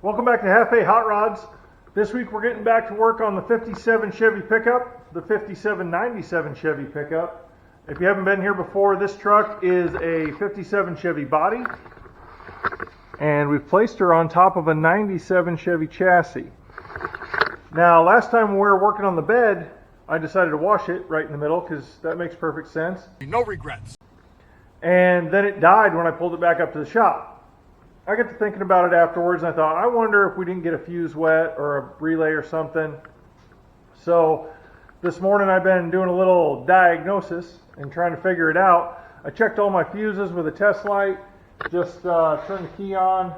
Welcome back to Half A Hot Rods. This week we're getting back to work on the 57 Chevy pickup, the 5797 Chevy pickup. If you haven't been here before, this truck is a 57 Chevy body, and we've placed her on top of a 97 Chevy chassis. Now, last time when we were working on the bed, I decided to wash it right in the middle because that makes perfect sense. No regrets. And then it died when I pulled it back up to the shop. I got to thinking about it afterwards, and I thought, I wonder if we didn't get a fuse wet or a relay or something. So this morning I've been doing a little diagnosis and trying to figure it out. I checked all my fuses with a test light, just turned the key on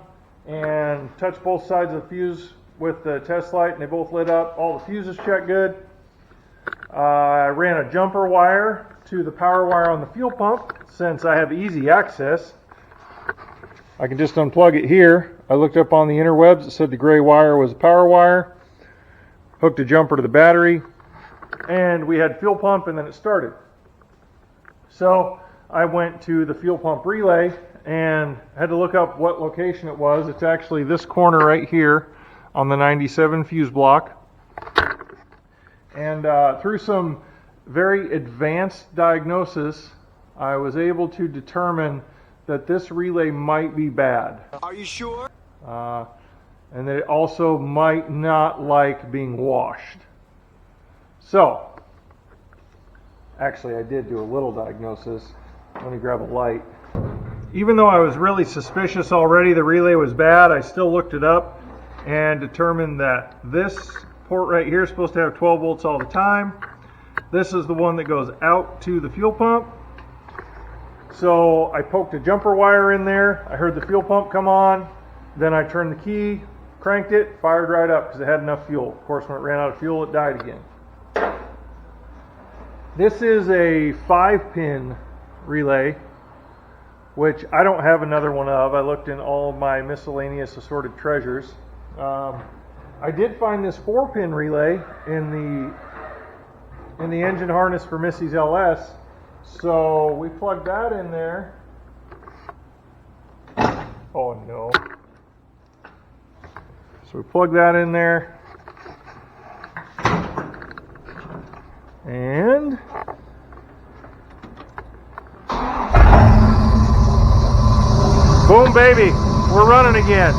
and touched both sides of the fuse with the test light, and they both lit up. All the fuses checked good. I ran a jumper wire to the power wire on the fuel pump since I have easy access. I can just unplug it here. I looked up on the interwebs. It said the gray wire was a power wire. Hooked a jumper to the battery, and we had fuel pump, and then it started. So I went to the fuel pump relay and had to look up what location it was. It's actually this corner right here on the 97 fuse block. And through some very advanced diagnosis, I was able to determine that this relay might be bad. Are you sure? And that it also might not like being washed. So, actually I did do a little diagnosis. Let me grab a light. Even though I was really suspicious already the relay was bad, I still looked it up and determined that this port right here is supposed to have 12 volts all the time. This is the one that goes out to the fuel pump. So I poked a jumper wire in there. I heard the fuel pump come on. Then I turned the key, cranked it, fired right up because it had enough fuel. Of course, when it ran out of fuel, it died again. This is a 5-pin relay, which I don't have another one of. I looked in all of my miscellaneous assorted treasures. I did find this 4-pin relay in the engine harness for Missy's LS. So we plugged that in there. Oh no. So we plugged that in there. And boom, baby, we're running again.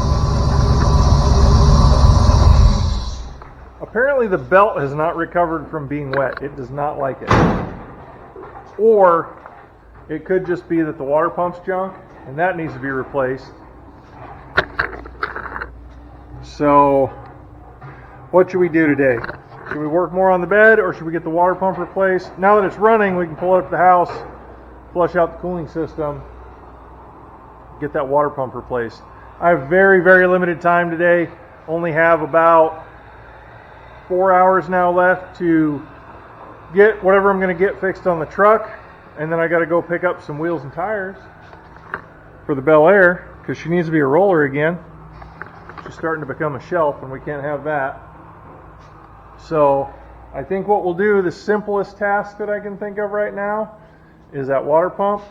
Apparently the belt has not recovered from being wet. It does not like it. Or it could just be that the water pump's junk and that needs to be replaced. So what should we do today? Should we work more on the bed or should we get the water pump replaced? Now that it's running, we can pull it up to the house, flush out the cooling system, get that water pump replaced. I have very, very limited time today. Only have about 4 hours now left to get whatever I'm going to get fixed on the truck, and then I got to go pick up some wheels and tires for the Bel Air because she needs to be a roller again. She's starting to become a shelf and we can't have that. So I think what we'll do, the simplest task that I can think of right now is that water pump.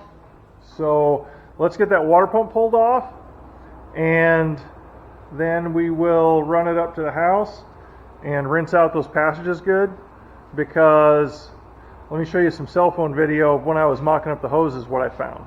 So let's get that water pump pulled off, and then we will run it up to the house and rinse out those passages good. Because let me show you some cell phone video of when I was mocking up the hoses, what I found.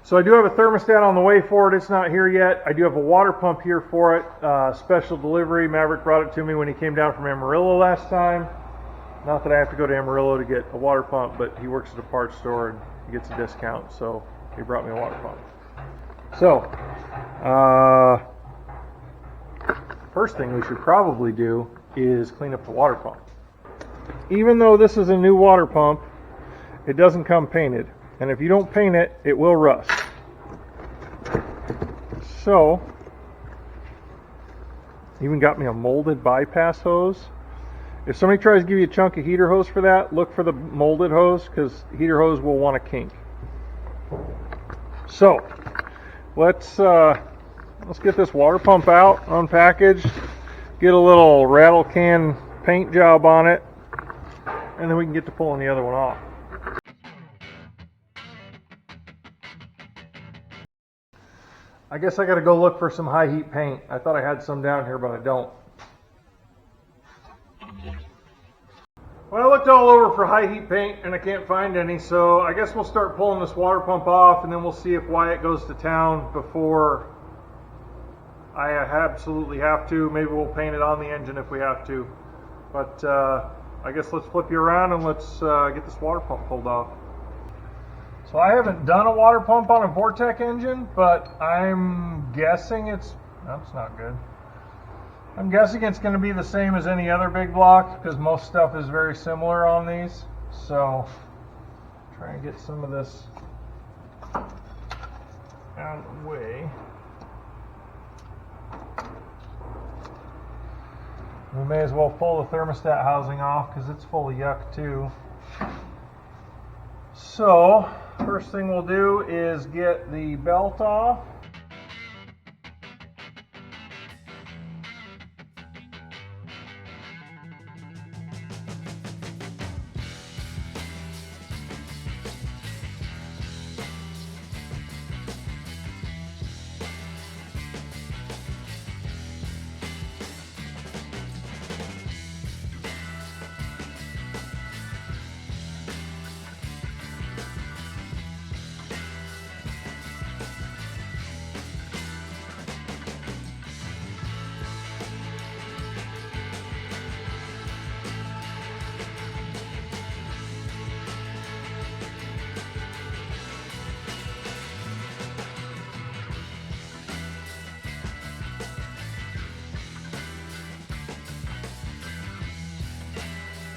So I do have a thermostat on the way for it. It's not here yet. I do have a water pump here for it. Special delivery. Maverick brought it to me when he came down from Amarillo last time. Not that I have to go to Amarillo to get a water pump, but he works at a parts store and he gets a discount, so he brought me a water pump. So, first thing we should probably do is clean up the water pump. Even though this is a new water pump, it doesn't come painted. And if you don't paint it, it will rust. So, even got me a molded bypass hose. If somebody tries to give you a chunk of heater hose for that, look for the molded hose, because heater hose will want to kink. So let's get this water pump out, unpackaged, get a little rattle can paint job on it, and then we can get to pulling the other one off. I guess I got to go look for some high heat paint. I thought I had some down here, but I don't. Well, I looked all over for high heat paint and I can't find any, so I guess we'll start pulling this water pump off, and then we'll see if Wyatt goes to town before I absolutely have to. Maybe we'll paint it on the engine if we have to. But I guess let's flip you around and let's get this water pump pulled off. So I haven't done a water pump on a Vortec engine, but I'm guessing that's not good. I'm guessing it's going to be the same as any other big block, because most stuff is very similar on these. So try and get some of this out of the way. We may as well pull the thermostat housing off because it's full of yuck too. So first thing we'll do is get the belt off.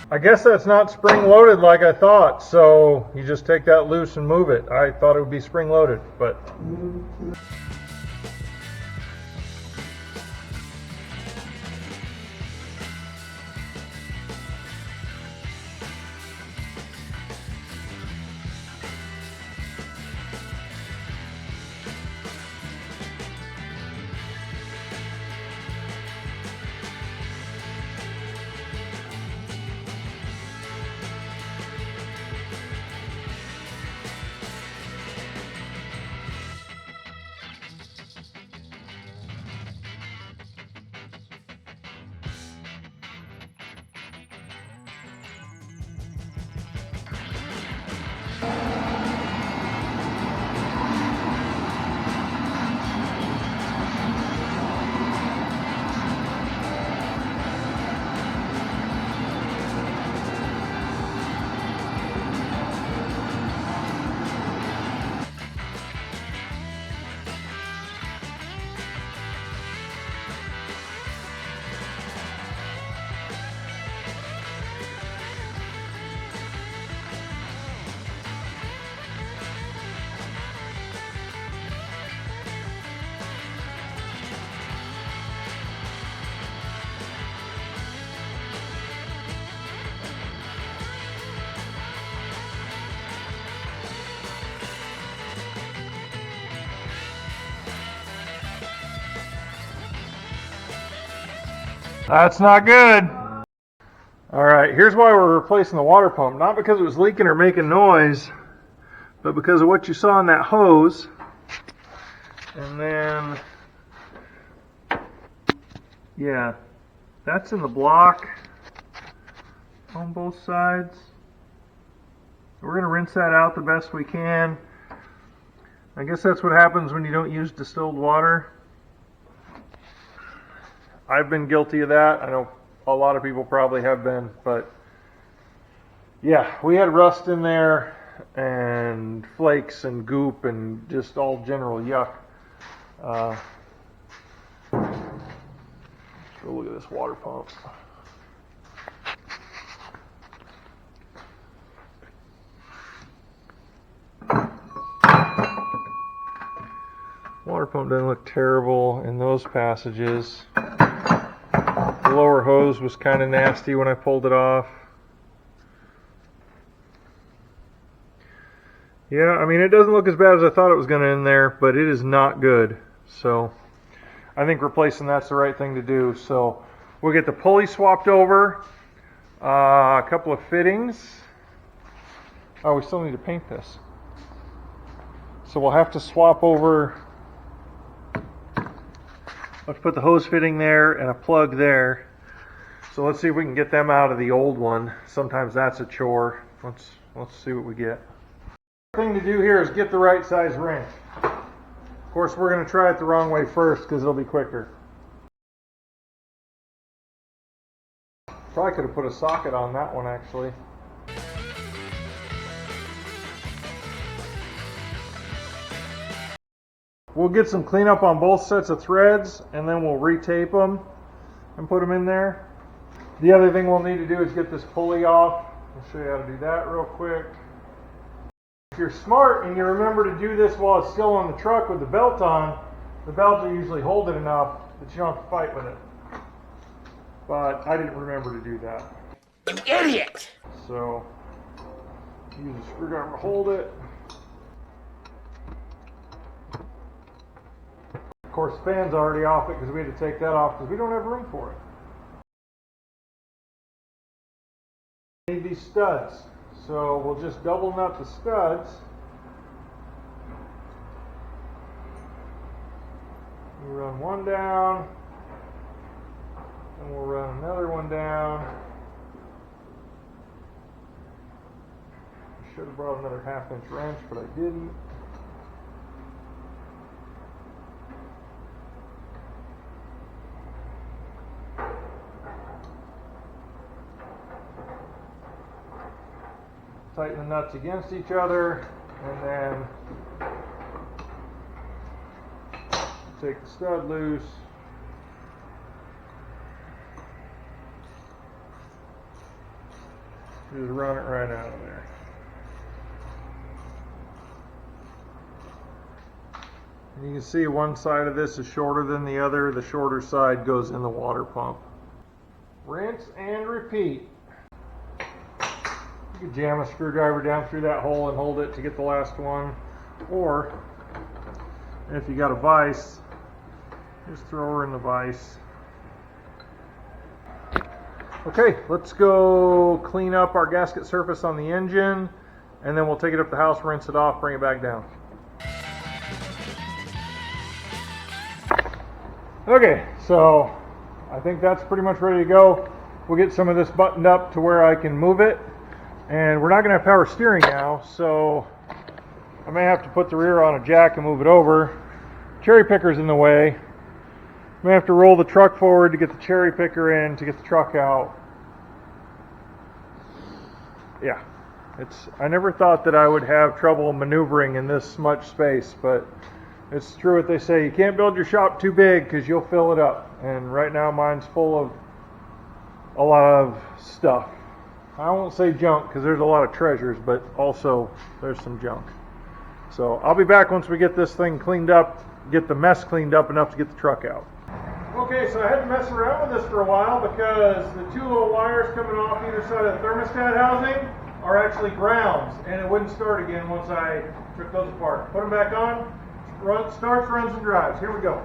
I guess that's not spring loaded like I thought, so you just take that loose and move it. I thought it would be spring loaded, but that's not good. Alright, here's why we're replacing the water pump. Not because it was leaking or making noise, but because of what you saw in that hose. And then, yeah, that's in the block on both sides. We're going to rinse that out the best we can. I guess that's what happens when you don't use distilled water. I've been guilty of that. I know a lot of people probably have been, but yeah, we had rust in there and flakes and goop and just all general yuck. Let's go look at this water pump. Water pump doesn't look terrible in those passages. The lower hose was kind of nasty when I pulled it off. Yeah, I mean, it doesn't look as bad as I thought it was going to in there, but it is not good. So I think replacing that's the right thing to do. So we'll get the pulley swapped over, a couple of fittings. Oh, we still need to paint this. So we'll have to swap over. Let's put the hose fitting there and a plug there. So let's see if we can get them out of the old one. Sometimes that's a chore. Let's see what we get. The thing to do here is get the right size wrench. Of course, we're going to try it the wrong way first because it'll be quicker. Probably could have put a socket on that one actually. We'll get some cleanup on both sets of threads and then we'll retape them and put them in there. The other thing we'll need to do is get this pulley off. I'll show you how to do that real quick. If you're smart and you remember to do this while it's still on the truck with the belt on, the belt will usually hold it enough that you don't have to fight with it. But I didn't remember to do that. You idiot! So, use a screwdriver to hold it. Of course, the fan's already off it because we had to take that off because we don't have room for it. Need these studs. So we'll just double nut the studs. We run one down, and we'll run another one down. I should have brought another 1/2 inch wrench, but I didn't. Tighten the nuts against each other, and then take the stud loose. Just run it right out of there. And you can see one side of this is shorter than the other. The shorter side goes in the water pump. Rinse and repeat. You can jam a screwdriver down through that hole and hold it to get the last one. Or, if you got a vise, just throw her in the vise. Okay, let's go clean up our gasket surface on the engine, and then we'll take it up to the house, rinse it off, bring it back down. Okay, so I think that's pretty much ready to go. We'll get some of this buttoned up to where I can move it. And we're not going to have power steering now, so I may have to put the rear on a jack and move it over. Cherry picker's in the way. May have to roll the truck forward to get the cherry picker in to get the truck out. Yeah, I never thought that I would have trouble maneuvering in this much space, but it's true what they say. You can't build your shop too big because you'll fill it up. And right now mine's full of a lot of stuff. I won't say junk because there's a lot of treasures, but also there's some junk. So I'll be back once we get this thing cleaned up, get the mess cleaned up enough to get the truck out. Okay, so I had to mess around with this for a while because the two little wires coming off either side of the thermostat housing are actually grounds, and it wouldn't start again once I took those apart. Put them back on, starts, runs, and drives. Here we go.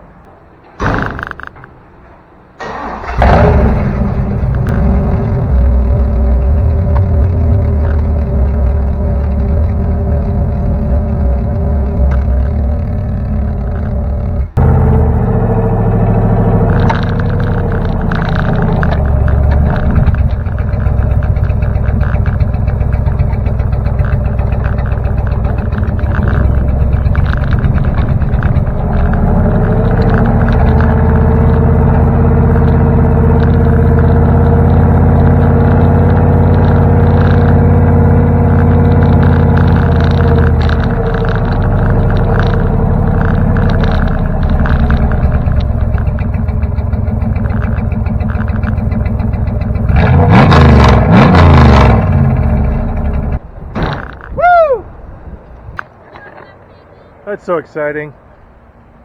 That's so exciting,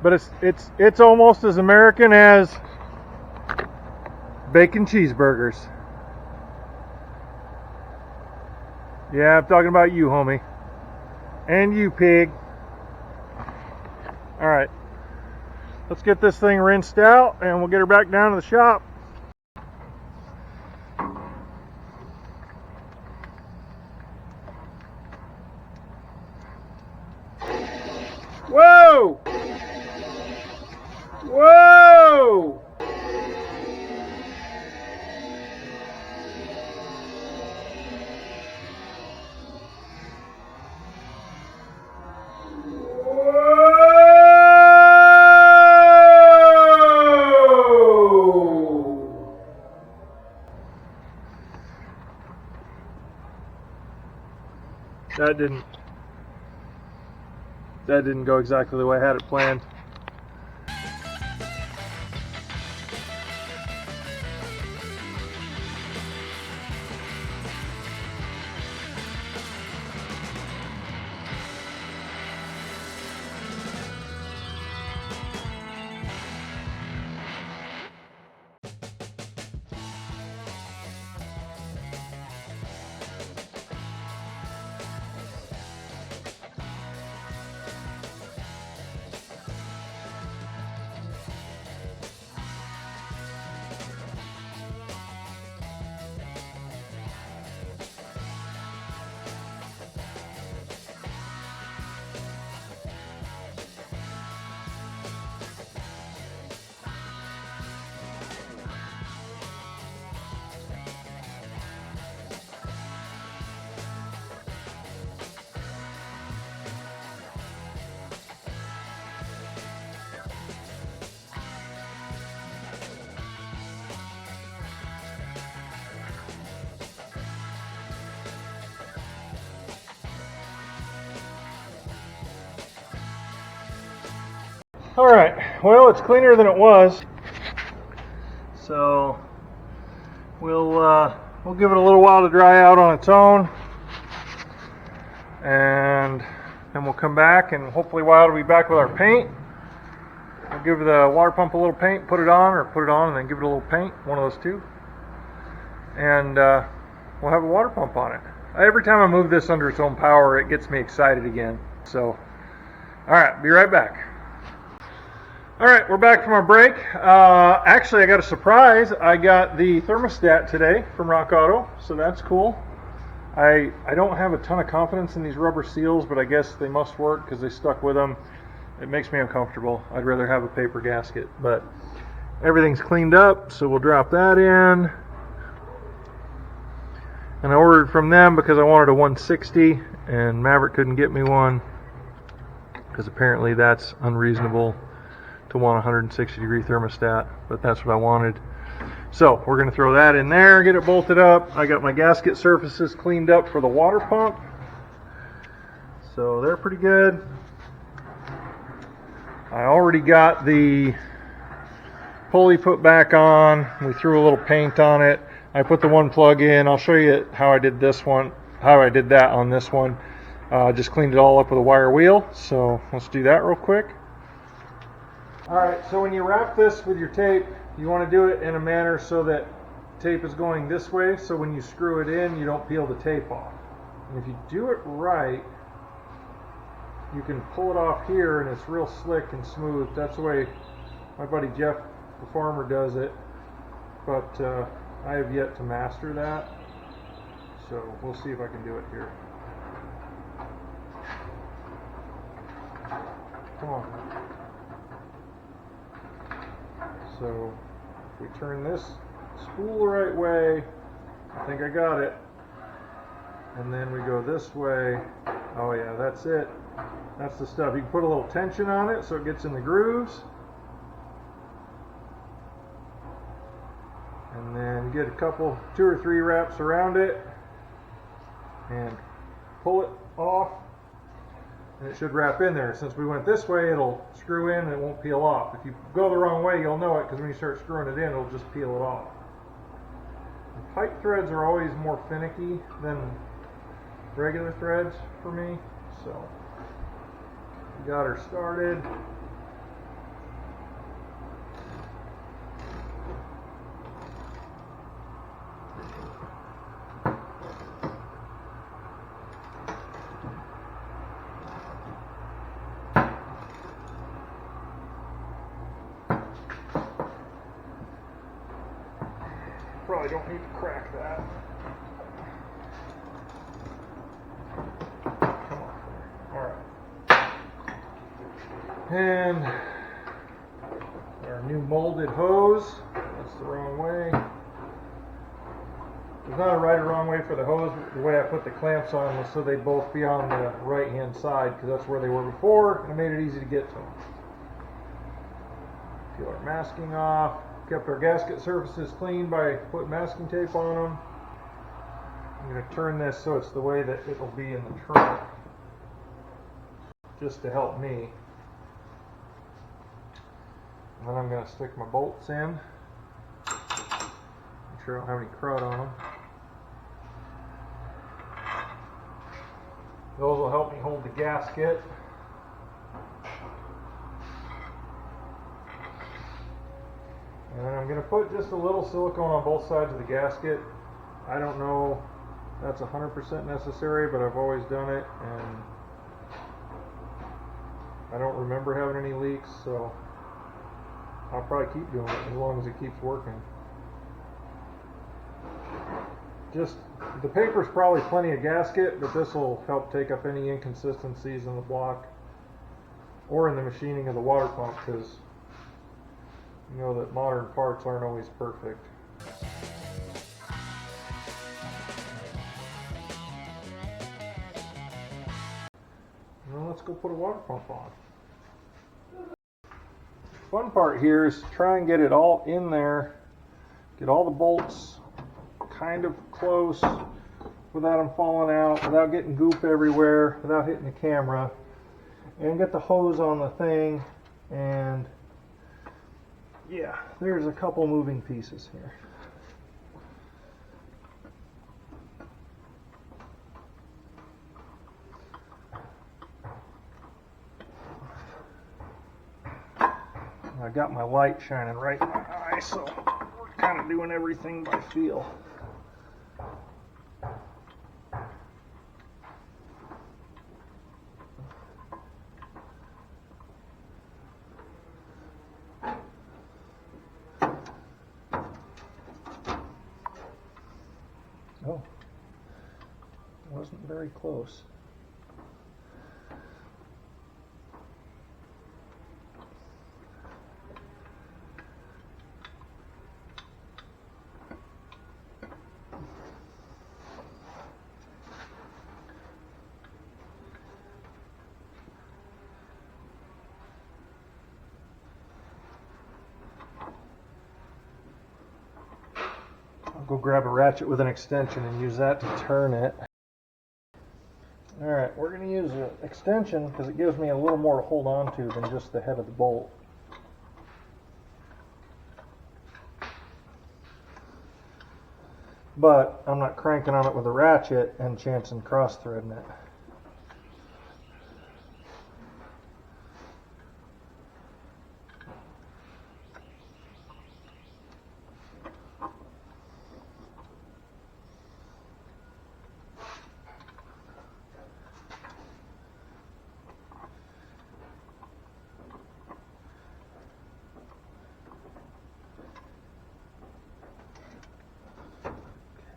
but it's almost as American as Bacon cheeseburgers. Yeah, I'm talking about you, homie. And you, pig. Alright. Let's get this thing rinsed out and we'll get her back down to the shop. Whoa! Whoa! That didn't go exactly the way I had it planned. Alright, well, it's cleaner than it was. So we'll give it a little while to dry out on its own. And then we'll come back, and hopefully Wild will be back with our paint. We'll give the water pump a little paint, put it on and then give it a little paint, one of those two. And we'll have a water pump on it. Every time I move this under its own power, it gets me excited again. So, alright, be right back. Alright, we're back from our break. Actually, I got a surprise. I got the thermostat today from Rock Auto, so that's cool. I don't have a ton of confidence in these rubber seals, but I guess they must work because they stuck with them. It makes me uncomfortable. I'd rather have a paper gasket, but everything's cleaned up, so we'll drop that in. And I ordered from them because I wanted a 160, and Maverick couldn't get me one because apparently that's unreasonable to want a 160 degree thermostat, but that's what I wanted. So we're going to throw that in there, get it bolted up. I got my gasket surfaces cleaned up for the water pump, so they're pretty good. I already got the pulley put back on. We threw a little paint on it. I put the one plug in. I'll show you how I did this one, how I did that on this one. Just cleaned it all up with a wire wheel. So let's do that real quick. Alright, so when you wrap this with your tape, you want to do it in a manner so that tape is going this way, so when you screw it in, you don't peel the tape off. And if you do it right, you can pull it off here and it's real slick and smooth. That's the way my buddy Jeff, the farmer, does it. But I have yet to master that. So we'll see if I can do it here. Come on. So if we turn this spool the right way, I think I got it. And then we go this way. Oh yeah, that's it. That's the stuff. You can put a little tension on it so it gets in the grooves. And then get a couple, 2 or 3 wraps around it and pull it off. And it should wrap in there. Since we went this way, it'll screw in and it won't peel off. If you go the wrong way, you'll know it, because when you start screwing it in, it'll just peel it off. And pipe threads are always more finicky than regular threads for me. So we got her started. Probably don't need to crack that. Come on. Alright. And our new molded hose. That's the wrong way. There's not a right or wrong way for the hose. The way I put the clamps on was so they'd both be on the right hand side, because that's where they were before, and it made it easy to get to them. Peel our masking off. Kept our gasket surfaces clean by putting masking tape on them. I'm going to turn this so it's the way that it will be in the trunk, just to help me. And then I'm going to stick my bolts in. Make sure I don't have any crud on them. Those will help me hold the gasket. And then I'm going to put just a little silicone on both sides of the gasket. I don't know if that's 100% necessary, but I've always done it, and I don't remember having any leaks, so I'll probably keep doing it as long as it keeps working. Just, the paper's probably plenty of gasket, but this will help take up any inconsistencies in the block or in the machining of the water pump, because you know that modern parts aren't always perfect. Now let's go put a water pump on. Fun part here is to try and get it all in there, get all the bolts kind of close without them falling out, without getting goop everywhere, without hitting the camera, and get the hose on the thing. And yeah, there's a couple moving pieces here. I got my light shining right in my eye, so we're kind of doing everything by feel. Oh, wasn't very close. Go grab a ratchet with an extension and use that to turn it. Alright, we're going to use an extension because it gives me a little more to hold on to than just the head of the bolt. But I'm not cranking on it with a ratchet and chancing cross-threading it.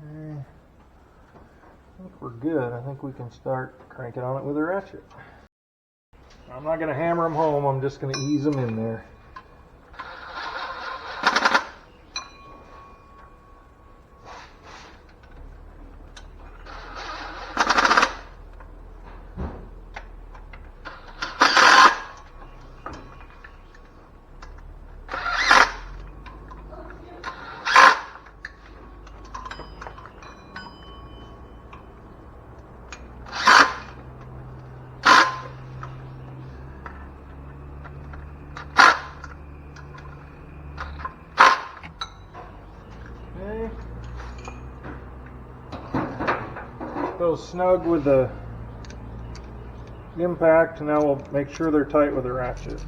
I think we're good. I think we can start cranking on it with a ratchet. I'm not going to hammer them home. I'm just going to ease them in there. Those snug with the impact, and now we'll make sure they're tight with a ratchet.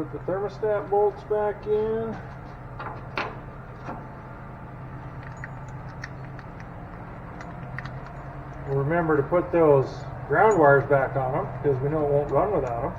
put the thermostat bolts back in. We'll remember to put those ground wires back on them because we know it won't run without them.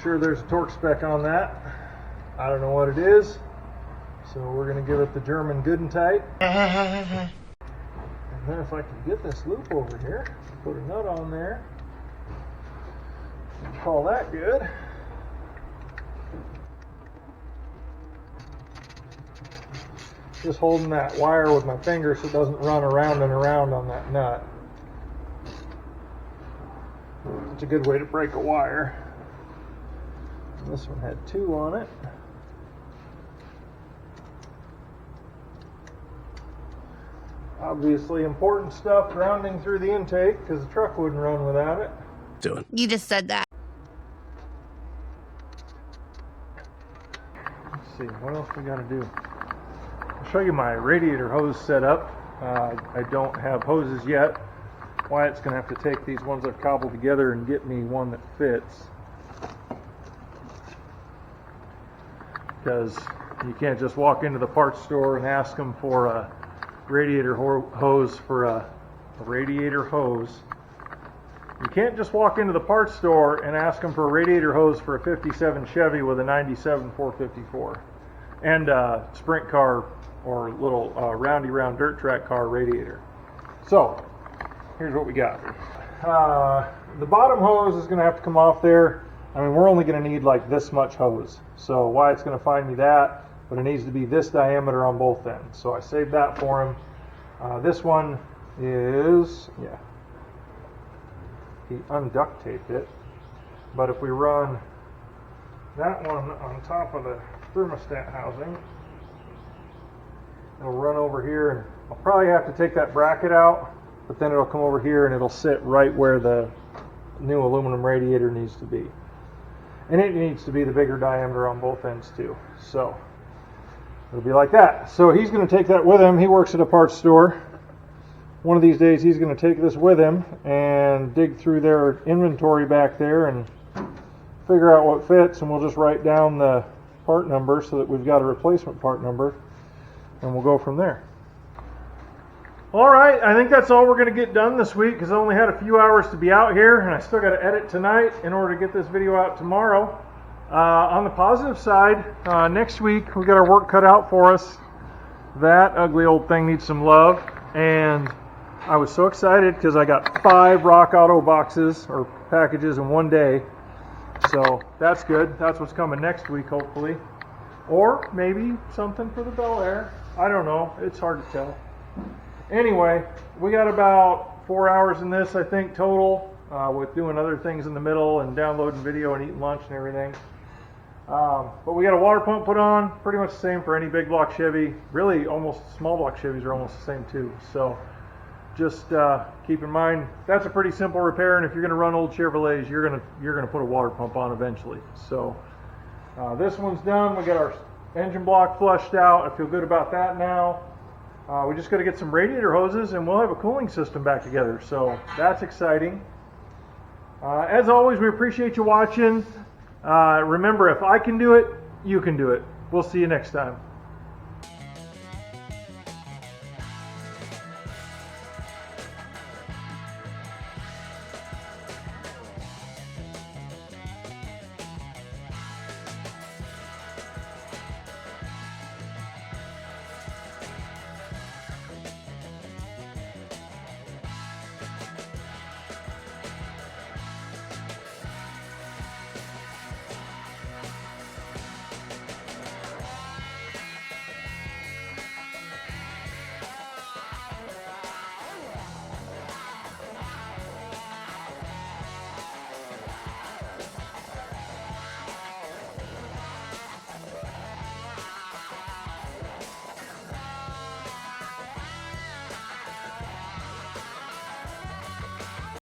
Sure, there's a torque spec on that. I don't know what it is, so we're going to give it the German good and tight. And then if I can get this loop over here, put a nut on there, call that good. Just holding that wire with my finger so it doesn't run around and around on that nut. It's a good way to break a wire. This one had 2 on it. Obviously important stuff, grounding through the intake because the truck wouldn't run without it. You just said that. Let's see, what else we got to do? I'll show you my radiator hose setup. I don't have hoses yet. Wyatt's going to have to take these ones I've cobbled together and get me one that fits. Because you can't just walk into the parts store and ask them for a radiator hose for a radiator hose. You can't just walk into the parts store and ask them for a radiator hose for a 57 Chevy with a 97 454 and a sprint car or little roundy round dirt track car radiator. So here's what we got. The bottom hose is going to have to come off there. I mean, we're only going to need like this much hose. So Wyatt's going to find me that, but it needs to be this diameter on both ends. So I saved that for him. This one is, he unduct taped it. But if we run that one on top of the thermostat housing, it'll run over here, and I'll probably have to take that bracket out, but then it'll come over here and it'll sit right where the new aluminum radiator needs to be. And it needs to be the bigger diameter on both ends too. So it'll be like that. So he's going to take that with him. He works at a parts store. One of these days he's going to take this with him and dig through their inventory back there and figure out what fits, and we'll just write down the part number so that we've got a replacement part number, and we'll go from there. Alright, I think that's all we're going to get done this week because I only had a few hours to be out here and I still got to edit tonight in order to get this video out tomorrow. On the positive side, next week we got our work cut out for us. That ugly old thing needs some love, and I was so excited because I got 5 Rock Auto boxes or packages in one day. So that's good. That's what's coming next week, hopefully. Or maybe something for the Bel Air. I don't know. It's hard to tell. Anyway, we got about 4 hours in this, I think, total, with doing other things in the middle and downloading video and eating lunch and everything. But we got a water pump put on, pretty much the same for any big block Chevy. Really, almost small block Chevys are almost the same too. So just keep in mind that's a pretty simple repair, and if you're going to run old Chevrolets, you're gonna put a water pump on eventually. So this one's done. We got our engine block flushed out. I feel good about that now. We just got to get some radiator hoses and we'll have a cooling system back together. So that's exciting. As always, we appreciate you watching. Remember, if I can do it, you can do it. We'll see you next time.